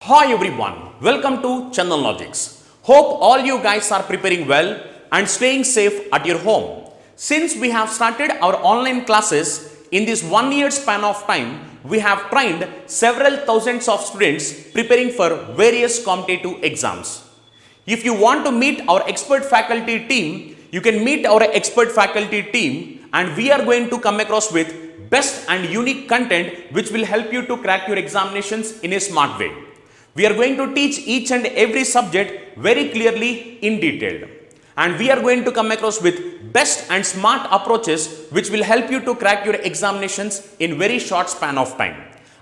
Hi everyone, welcome to Chandan Logics. Hope all you guys are preparing well and staying safe at your home. Since we have started our online classes in this 1 year span of time, we have trained several thousands of students preparing for various competitive exams. If you want to meet our expert faculty team, you can meet our expert faculty team and we are going to come across with best and unique content which will help you to crack your examinations in a smart way. We are going to teach each and every subject very clearly in detail. And we are going to come across with best and smart approaches which will help you to crack your examinations in very short span of time.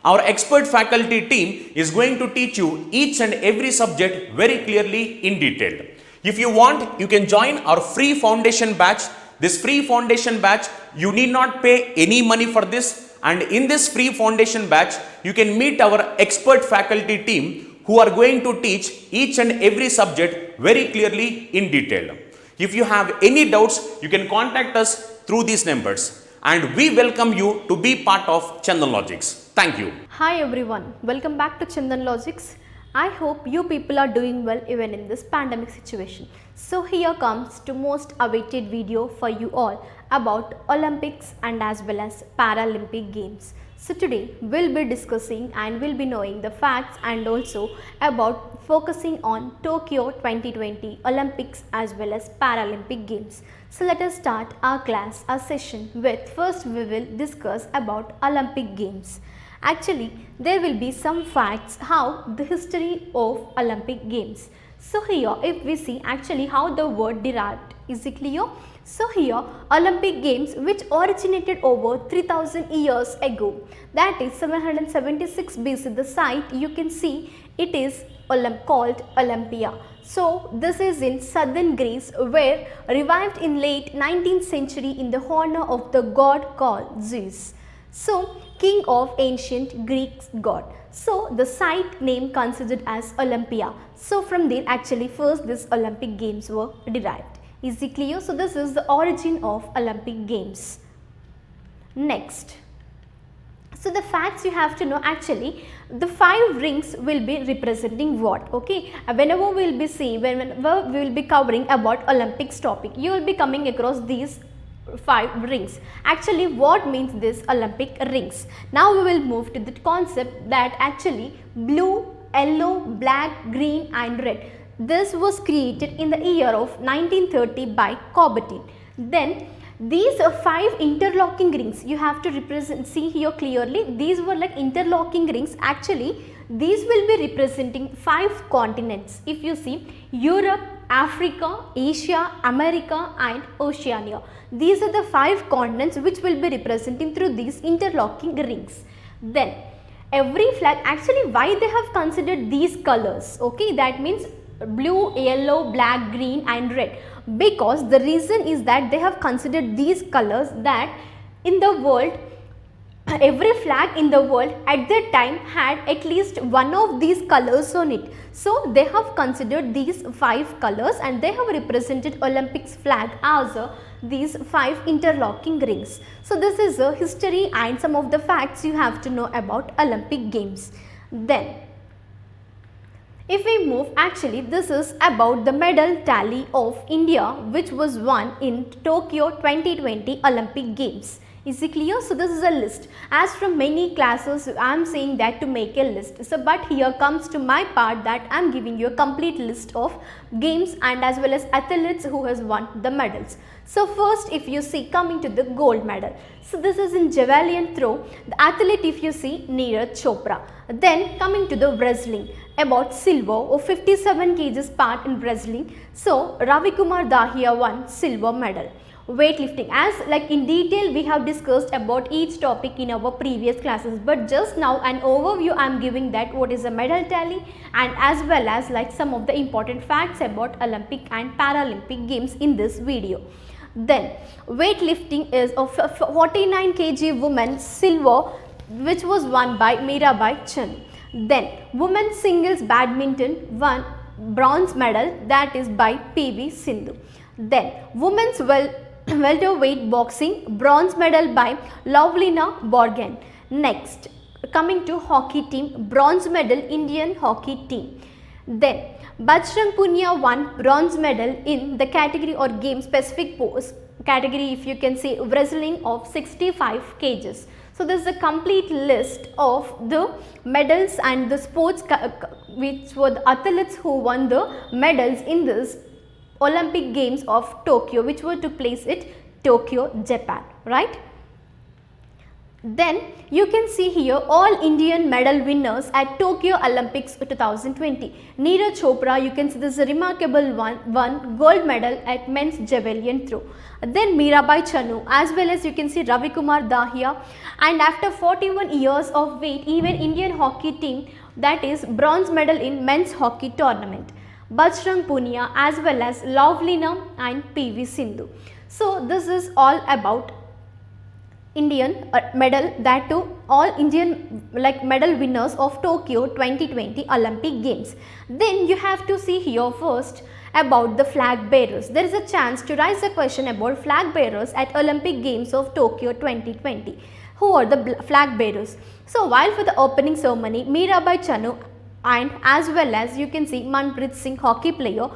Our expert faculty team is going to teach you each and every subject very clearly in detail. If you want, you can join our free foundation batch. This free foundation batch, you need not pay any money for this. And in this free foundation batch, you can meet our expert faculty team who are going to teach each and every subject very clearly in detail. If you have any doubts, you can contact us through these numbers. And we welcome you to be part of Chandan Logics. Thank you. Hi everyone, welcome back to Chandan Logics. I hope you people are doing well even in this pandemic situation. So here comes to most awaited video for you all about Olympics and as well as Paralympic Games. So today we'll be discussing and we'll be knowing the facts and also about focusing on Tokyo 2020 Olympics as well as Paralympic Games. So let us start our class, our session with first we will discuss about Olympic Games. Actually, there will be some facts how the history of Olympic Games. So here if we see actually how the word derived, is it clear? So here Olympic Games which originated over 3000 years ago, that is 776 BC, the site you can see it is called Olympia. So this is in southern Greece where revived in late 19th century in the honor of the god called Zeus. So king of ancient Greek god. So the site name considered as Olympia. So from there actually first this Olympic Games were derived. Is it clear? So this is the origin of Olympic Games. Next. So the facts you have to know, actually the 5 rings will be representing what, okay. Whenever we will be seeing, whenever we will be covering about Olympics topic, you will be coming across these 5 rings. Actually what means this Olympic rings? Now we will move to the concept that actually blue, yellow, black, green and red. This was created in the year of 1930 by Coubertin. Then these 5 interlocking rings you have to represent, see here clearly, these were like interlocking rings. Actually these will be representing 5 continents. If you see Europe, Africa, Asia, America and Oceania. These are the 5 continents which will be representing through these interlocking rings. Then every flag, actually why they have considered these colors, okay, that means blue, yellow, black, green and red, because the reason is that they have considered these colors that in the world, every flag in the world at that time had at least one of these colors on it. So they have considered these 5 colors and they have represented Olympics flag as these 5 interlocking rings. So this is a history and some of the facts you have to know about Olympic Games. Then if we move, actually this is about the medal tally of India which was won in Tokyo 2020 Olympic Games. Is it clear? So this is a list. As from many classes I am saying that to make a list. So but here comes to my part that I am giving you a complete list of games and as well as athletes who has won the medals. So first if you see coming to the gold medal. So this is in javelin throw. The athlete if you see Neeraj Chopra. Then coming to the wrestling, about silver or 57 kgs part in wrestling. So Ravi Kumar Dahiya won silver medal. Weightlifting, as like in detail we have discussed about each topic in our previous classes, but just now an overview I am giving that what is a medal tally and as well as like some of the important facts about Olympic and Paralympic Games in this video. Then weightlifting is of 49 kg women silver which was won by Mirabai Chand. Then women's singles badminton won bronze medal, that is by PV Sindhu. Then women's welterweight boxing bronze medal by Lovlina Borgen. Next coming to hockey team, bronze medal Indian hockey team. Then Bajrang Punia won bronze medal in the category or game specific pose category, if you can say, wrestling of 65 kgs. So this is a complete list of the medals and the sports which were the athletes who won the medals in this Olympic Games of Tokyo, which were took place at Tokyo, Japan, right? Then you can see here all Indian medal winners at Tokyo Olympics 2020. Neeraj Chopra, you can see this is a remarkable one gold medal at men's javelin throw. Then Mirabai Chanu, as well as you can see Ravi Kumar Dahiya, and after 41 years of wait, even Indian hockey team, that is bronze medal in men's hockey tournament. Bajrang Punia as well as Lovelina and PV Sindhu. So this is all about Indian medal, that too all Indian medal winners of Tokyo 2020 Olympic Games. Then you have to see here first about the flag bearers. There is a chance to raise a question about flag bearers at Olympic Games of Tokyo 2020. Who are the flag bearers? So while for the opening ceremony, Mirabai Chanu and as well as you can see Manpreet Singh, hockey player,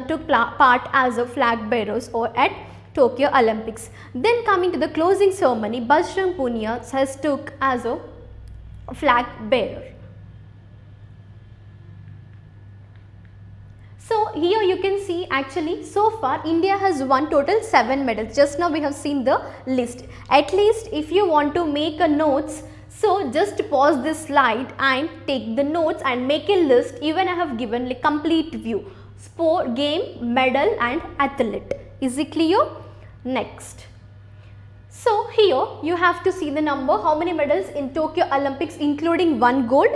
took part as a flag bearers or at Tokyo Olympics. Then coming to the closing ceremony, Bajrang Punia has took as a flag bearer. So here you can see actually so far India has won total 7 medals. Just now we have seen the list. At least if you want to make a notes, so just pause this slide and take the notes and make a list. Even I have given a complete view. Sport, game, medal and athlete. Is it clear? Next. So here you have to see the number, how many medals in Tokyo Olympics including 1 gold,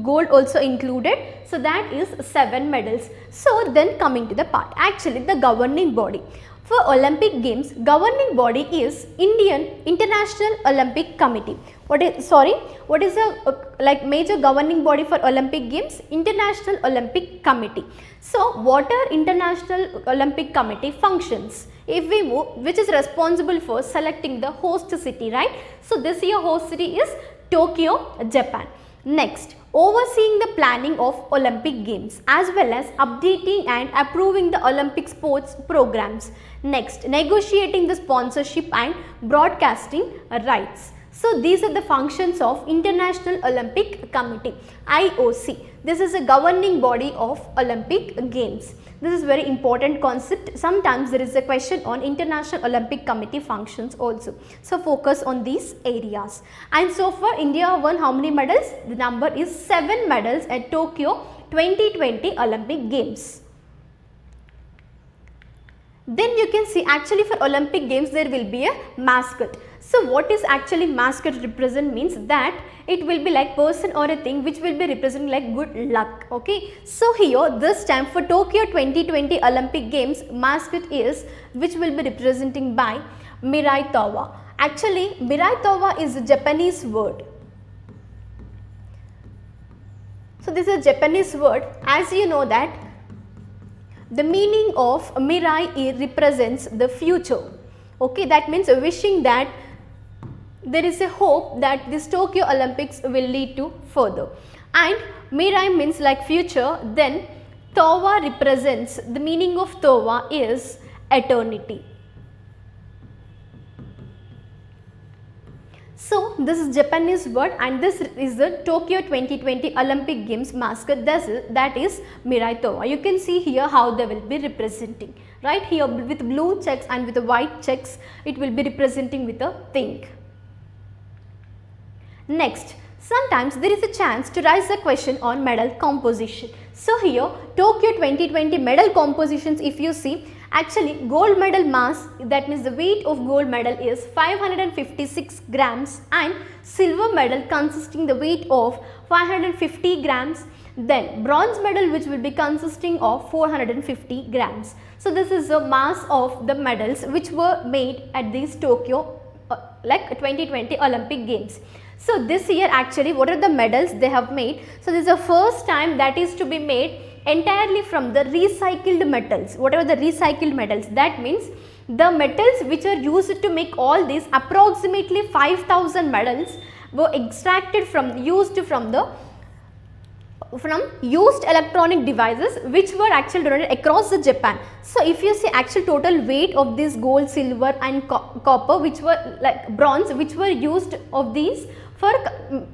gold also included. So that is 7 medals. So then coming to the part, actually the governing body. For Olympic Games, governing body is Indian International Olympic Committee. What is the major governing body for Olympic Games? International Olympic Committee. So what are International Olympic Committee functions? If we move, which is responsible for selecting the host city, right? So this year host city is Tokyo, Japan. Next, overseeing the planning of Olympic Games as well as updating and approving the Olympic sports programs. Next, negotiating the sponsorship and broadcasting rights. So these are the functions of International Olympic Committee, IOC. This is a governing body of Olympic Games. This is very important concept. Sometimes there is a question on International Olympic Committee functions also. So focus on these areas. And so far India won how many medals? The number is 7 medals at Tokyo 2020 Olympic Games. Then you can see actually for Olympic Games there will be a mascot. So what is actually mascot represent means that it will be like person or a thing which will be representing like good luck. Okay. So here this time for Tokyo 2020 Olympic Games, mascot is which will be representing by Mirai Tawa. Actually Mirai Tawa is a Japanese word. So this is a Japanese word. As you know that the meaning of Mirai represents the future. Okay, that means wishing that there is a hope that this Tokyo Olympics will lead to further. And Mirai means like future. Then Tawa represents, the meaning of Tawa is eternity. So this is Japanese word and this is the Tokyo 2020 Olympic Games mascot, that is Mirai Tawa. You can see here how they will be representing. Right here with blue checks and with the white checks it will be representing with a pink. Next, sometimes there is a chance to raise a question on medal composition. So here Tokyo 2020 medal compositions, if you see, actually gold medal mass, that means the weight of gold medal is 556 grams and silver medal consisting the weight of 550 grams. Then bronze medal which will be consisting of 450 grams. So this is the mass of the medals which were made at these Tokyo 2020 Olympic Games. So this year actually what are the medals they have made? So this is the first time that is to be made entirely from the recycled metals. Whatever the recycled metals, that means the metals which are used to make all these, approximately 5,000 metals were extracted from, used electronic devices which were actually donated across the Japan. So if you see actual total weight of this gold, silver and copper, which were like bronze, which were used of these for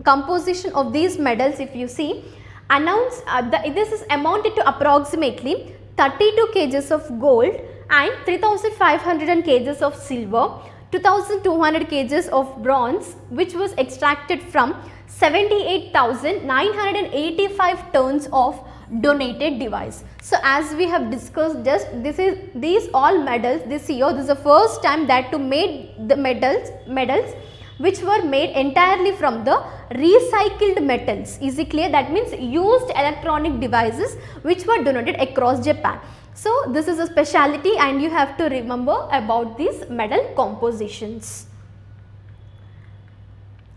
composition of these medals, if you see, this is amounted to approximately 32 kgs of gold and 3,500 kgs of silver, 2,200 kgs of bronze, which was extracted from 78,985 tons of donated device. So as we have discussed, just these all medals this year, this is the first time that to made the medals which were made entirely from the recycled metals. Is it clear? That means used electronic devices which were donated across Japan. So this is a speciality and you have to remember about these medal compositions.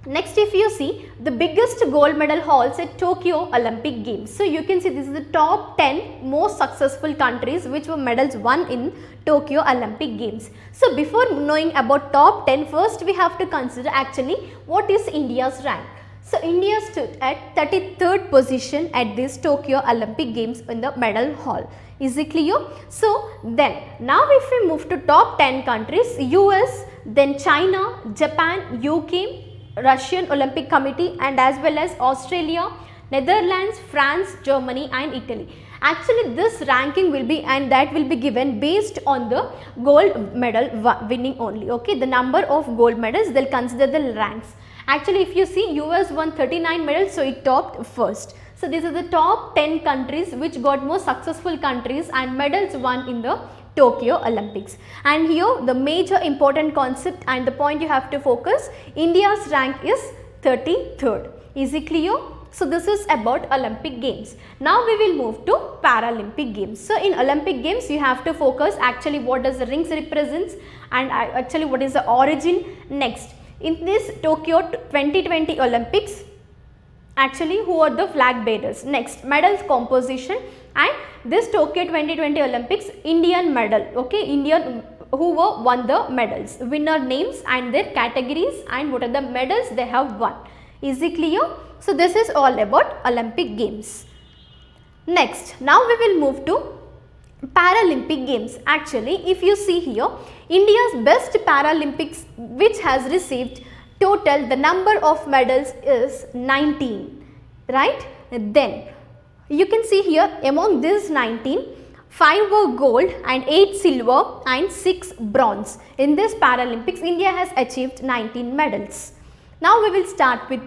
Next, if you see the biggest gold medal hauls at Tokyo Olympic Games. So you can see this is the top 10 most successful countries which were medals won in Tokyo Olympic Games. So before knowing about top 10, first we have to consider actually what is India's rank. So India stood at 33rd position at this Tokyo Olympic Games in the medal haul. Is it clear? So then now if we move to top 10 countries, US, then China, Japan, UK, Russian Olympic Committee and as well as Australia, Netherlands, France, Germany and Italy. Actually this ranking will be, and that will be given based on the gold medal winning only. Okay, the number of gold medals, they will consider the ranks. Actually if you see, US won 39 medals, so it topped first. So this is the top 10 countries which got more successful countries and medals won in the Tokyo Olympics. And here the major important concept and the point you have to focus, India's rank is 33rd. Is it clear? So this is about Olympic Games. Now we will move to Paralympic Games. So in Olympic Games you have to focus actually what does the rings represents and actually what is the origin. Next, in this Tokyo 2020 Olympics, actually who are the flag bearers. Next, medals composition, and this Tokyo 2020 Olympics Indian medal, okay, Indian who won the medals, winner names and their categories and what are the medals they have won. Is it clear? So this is all about Olympic Games. Next, now we will move to Paralympic Games. Actually if you see here, India's best Paralympics which has received total the number of medals is 19, right? Then you can see here among these 19, 5 were gold and 8 silver and 6 bronze. In this Paralympics India has achieved 19 medals. Now we will start with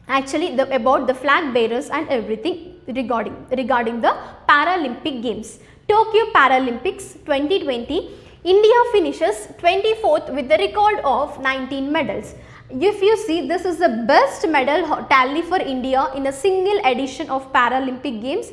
actually about the flag bearers and everything regarding the Paralympic Games. Tokyo Paralympics 2020, India finishes 24th with the record of 19 medals. If you see, this is the best medal tally for India in a single edition of Paralympic Games.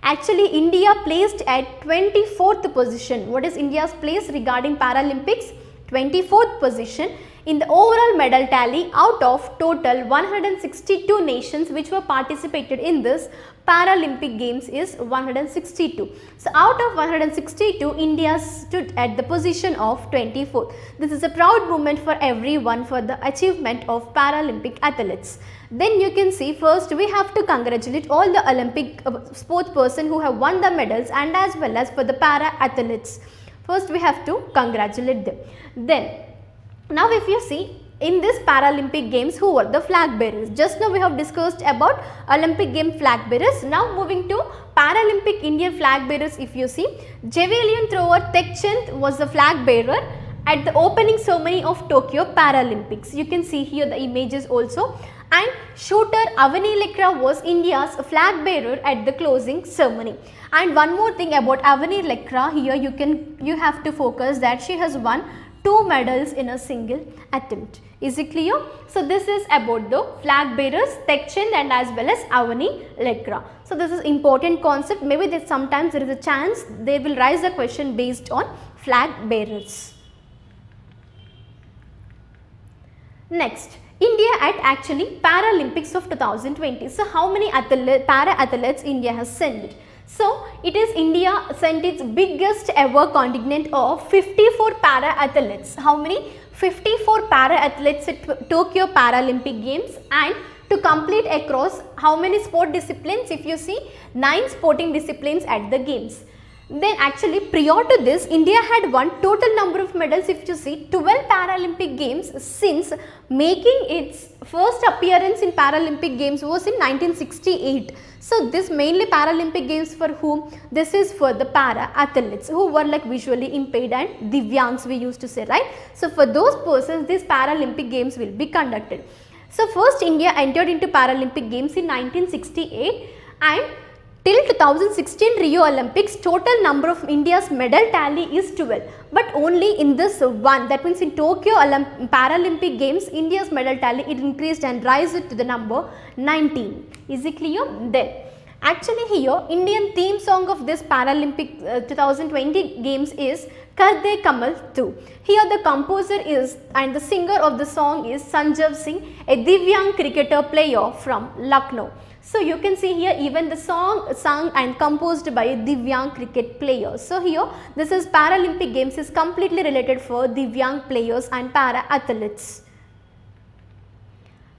Actually India placed at 24th position. What is India's place regarding Paralympics? 24th position in the overall medal tally out of total 162 nations which were participated in this Paralympic Games is 162. So out of 162, India stood at the position of 24th. This is a proud moment for everyone for the achievement of Paralympic athletes. Then you can see, first we have to congratulate all the Olympic sports person who have won the medals and as well as for the para athletes. First we have to congratulate them. Then now if you see, in this Paralympic Games, who were the flag bearers? Just now we have discussed about Olympic game flag bearers. Now moving to Paralympic Indian flag bearers, if you see, javelin thrower Chandan was the flag bearer at the opening ceremony of Tokyo Paralympics. You can see here the images also. And shooter Avani Lekra was India's flag bearer at the closing ceremony. And one more thing about Avani Lekra, here you have to focus that she has won 2 medals in a single attempt. Is it clear? So this is about the flag bearers Chandan and as well as Avani Lekra. So this is important concept. Maybe sometimes there is a chance they will raise a question based on flag bearers. Next, India at actually Paralympics of 2020. So how many para athletes India has sent? So it is India sent its biggest ever contingent of 54 para athletes. How many? 54 para athletes at Tokyo Paralympic Games, and to complete across how many sport disciplines? If you see, 9 sporting disciplines at the games. Then actually prior to this, India had won total number of medals, if you see, 12 Paralympic Games since making its first appearance in Paralympic Games was in 1968. So this mainly Paralympic Games for whom? This is for the para athletes who were like visually impaired and Divyangs we used to say, right? So for those persons, these Paralympic Games will be conducted. So first India entered into Paralympic Games in 1968, and till 2016 Rio Olympics, total number of India's medal tally is 12. But only in this one, that means in Tokyo Paralympic Games, India's medal tally it increased and raised to the number 19. Is it clear? Then actually here Indian theme song of this Paralympic 2020 Games is Kar De Kamal Tu. Here the composer is and the singer of the song is Sanjeev Singh, a Divyang cricketer player from Lucknow. So you can see here even the song sung and composed by a Divyang cricket player. So here this is Paralympic Games is completely related for Divyang players and para athletes.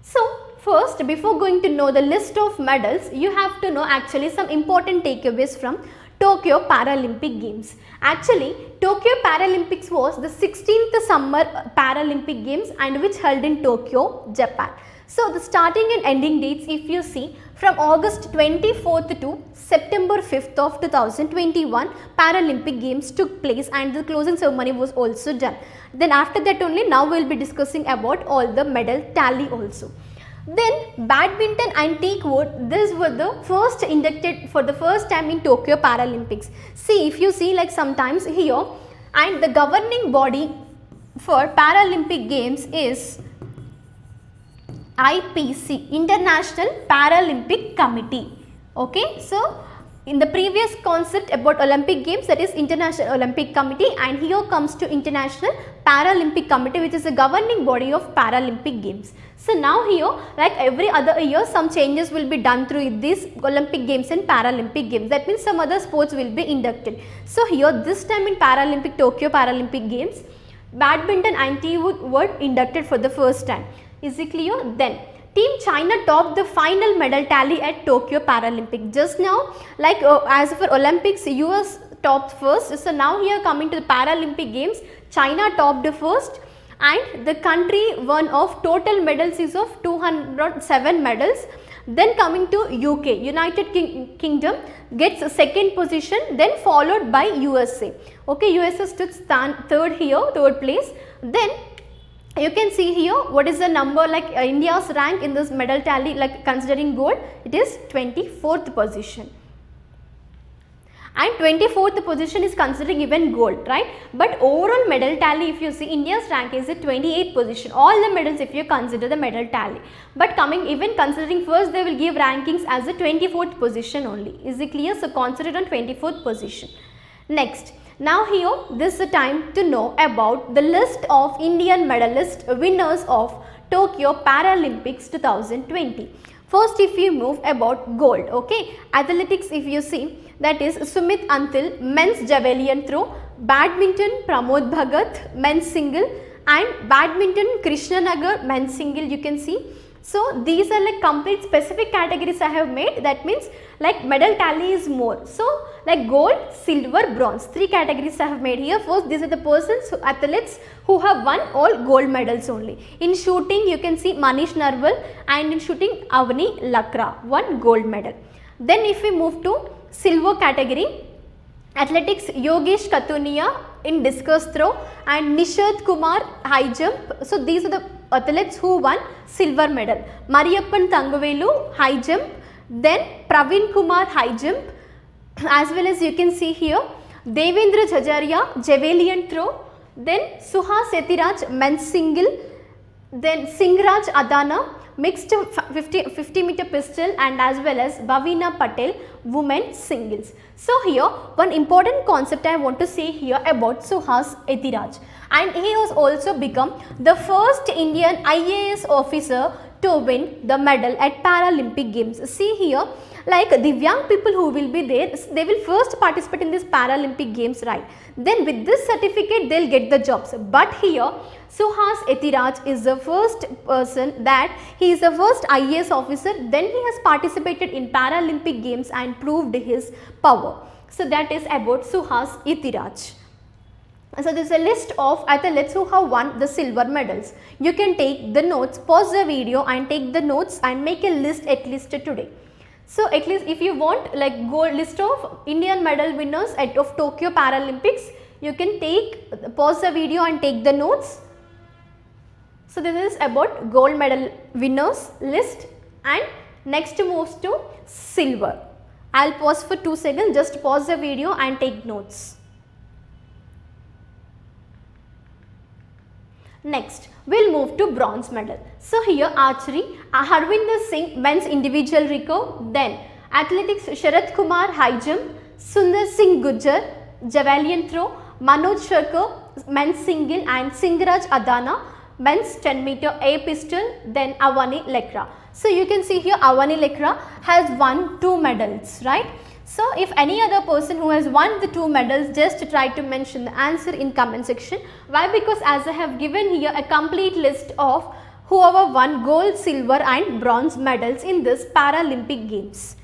So first, before going to know the list of medals, you have to know actually some important takeaways from Tokyo Paralympic Games. Actually, Tokyo Paralympics was the 16th summer Paralympic Games and which held in Tokyo, Japan. So the starting and ending dates, if you see, from August 24th to September 5th of 2021, Paralympic Games took place and the closing ceremony was also done. Then after that only now we will be discussing about all the medal tally also. Then badminton and teakwood, these were the first inducted for the first time in Tokyo Paralympics. See, if you see like sometimes here, and the governing body for Paralympic Games is IPC, International Paralympic Committee. Okay, so in the previous concept about Olympic Games, that is International Olympic Committee, and here comes to International Paralympic Committee, which is the governing body of Paralympic Games. So now here, like every other year, some changes will be done through these Olympic Games and Paralympic Games. That means some other sports will be inducted. So here this time in Tokyo Paralympic Games, badminton and teakwood were inducted for the first time. Is it clear? Then Team China topped the final medal tally at Tokyo Paralympic. Just now, like as for Olympics, US topped first. So now here coming to the Paralympic Games, China topped first, and the country won of total medals is of 207 medals. Then coming to UK, United Kingdom gets second position, then followed by USA. Okay, USA stood third here, third place. Then you can see here what is the number like India's rank in this medal tally, like considering gold, it is 24th position. And 24th position is considering even gold, right? But overall medal tally, if you see, India's rank is at 28th position. All the medals if you consider the medal tally. But coming even considering first, they will give rankings as a 24th position only. Is it clear? So consider on 24th position. Next. Now here, this is the time to know about the list of Indian medalist winners of Tokyo Paralympics 2020. First, if you move about gold, okay, athletics if you see, that is Sumit Antil, men's javelin throw, badminton Pramod Bhagat, men's single, and badminton Krishnanagar, men's single you can see. So these are like complete specific categories I have made, that means like medal tally is more. So like gold, silver, bronze, 3 categories I have made here. First, these are the persons, athletes who have won all gold medals only. In shooting, you can see Manish Narwal, and in shooting Avani Lakra, 1 gold medal. Then if we move to silver category, athletics Yogesh Katunia in discus throw and Nishad Kumar high jump. So these are the athletes who won silver medal. Mariyappan Thangavelu high jump, then Praveen Kumar high jump, as well as you can see here Devendra Jhajaria javelin throw, then Suhas Etiraj men's single, then Singraj Adana mixed 50 meter pistol, and as well as Bhavina Patel women singles. So here one important concept I want to say here about Suhas Etiraj. and he has also become the first Indian IAS officer to win the medal at Paralympic Games. See here, like the young people who will be there, they will first participate in this Paralympic Games, right? Then with this certificate they will get the jobs. But here Suhas Etiraj is the first person, that he is the first IAS officer, then he has participated in Paralympic Games and proved his power. So that is about Suhas Etiraj. So this is a list of athletes who have won the silver medals. You can take the notes, pause the video and take the notes and make a list at least today. So at least if you want like gold list of Indian medal winners of Tokyo Paralympics, you can pause the video and take the notes. So this is about gold medal winners list, and next moves to silver. I will pause for 2 seconds, just pause the video and take notes. Next, we will move to bronze medal. So here archery, Harvinder Singh men's individual recurve, then athletics Sharat Kumar high jump, Sundar Singh Gujjar javelin throw, Manoj Sharkar men's single and Singraj Adana men's 10 meter air pistol, then Avani Lekra. So you can see here Avani Lekra has won 2 medals, right? So if any other person who has won the 2 medals, just try to mention the answer in comment section. Why? Because as I have given here a complete list of whoever won gold, silver and bronze medals in this Paralympic Games.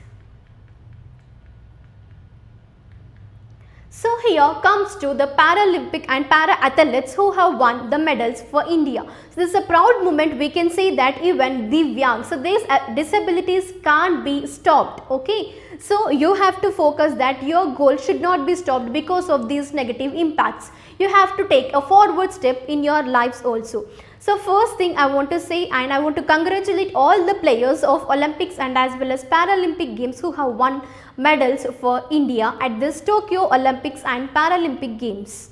So here comes to the Paralympic and para athletes who have won the medals for India. So this is a proud moment. We can say that even Divyang, so these disabilities can't be stopped, okay. So you have to focus that your goal should not be stopped because of these negative impacts. You have to take a forward step in your lives also. So first thing I want to say, and I want to congratulate all the players of Olympics and as well as Paralympic Games who have won medals for India at this Tokyo Olympics and Paralympic Games.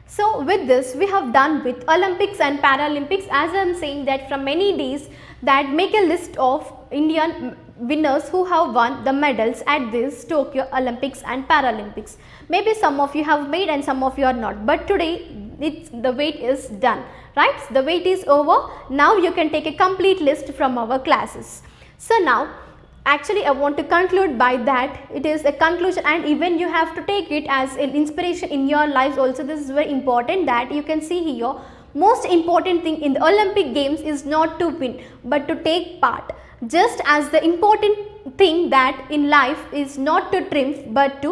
So with this we have done with Olympics and Paralympics. As I am saying that from many days, that make a list of Indian winners who have won the medals at this Tokyo Olympics and Paralympics. Maybe some of you have made and some of you are not, but today the wait is done, right? The wait is over. Now you can take a complete list from our classes. So now actually I want to conclude by that it is a conclusion, and even you have to take it as an inspiration in your lives also. This is very important, that you can see here, most important thing in the Olympic Games is not to win but to take part. Just as the important thing that in life is not to triumph but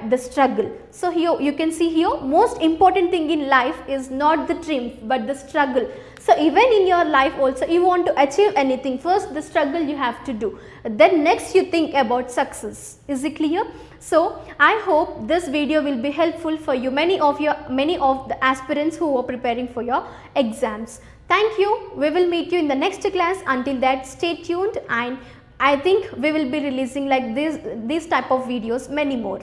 the struggle. So here you can see here, most important thing in life is not the triumph but the struggle. So even in your life also, you want to achieve anything, first the struggle you have to do, then next you think about success. Is it clear? So I hope this video will be helpful for you, many of the aspirants who are preparing for your exams. Thank you. We will meet you in the next class. Until that, stay tuned, and I think we will be releasing like these type of videos, many more.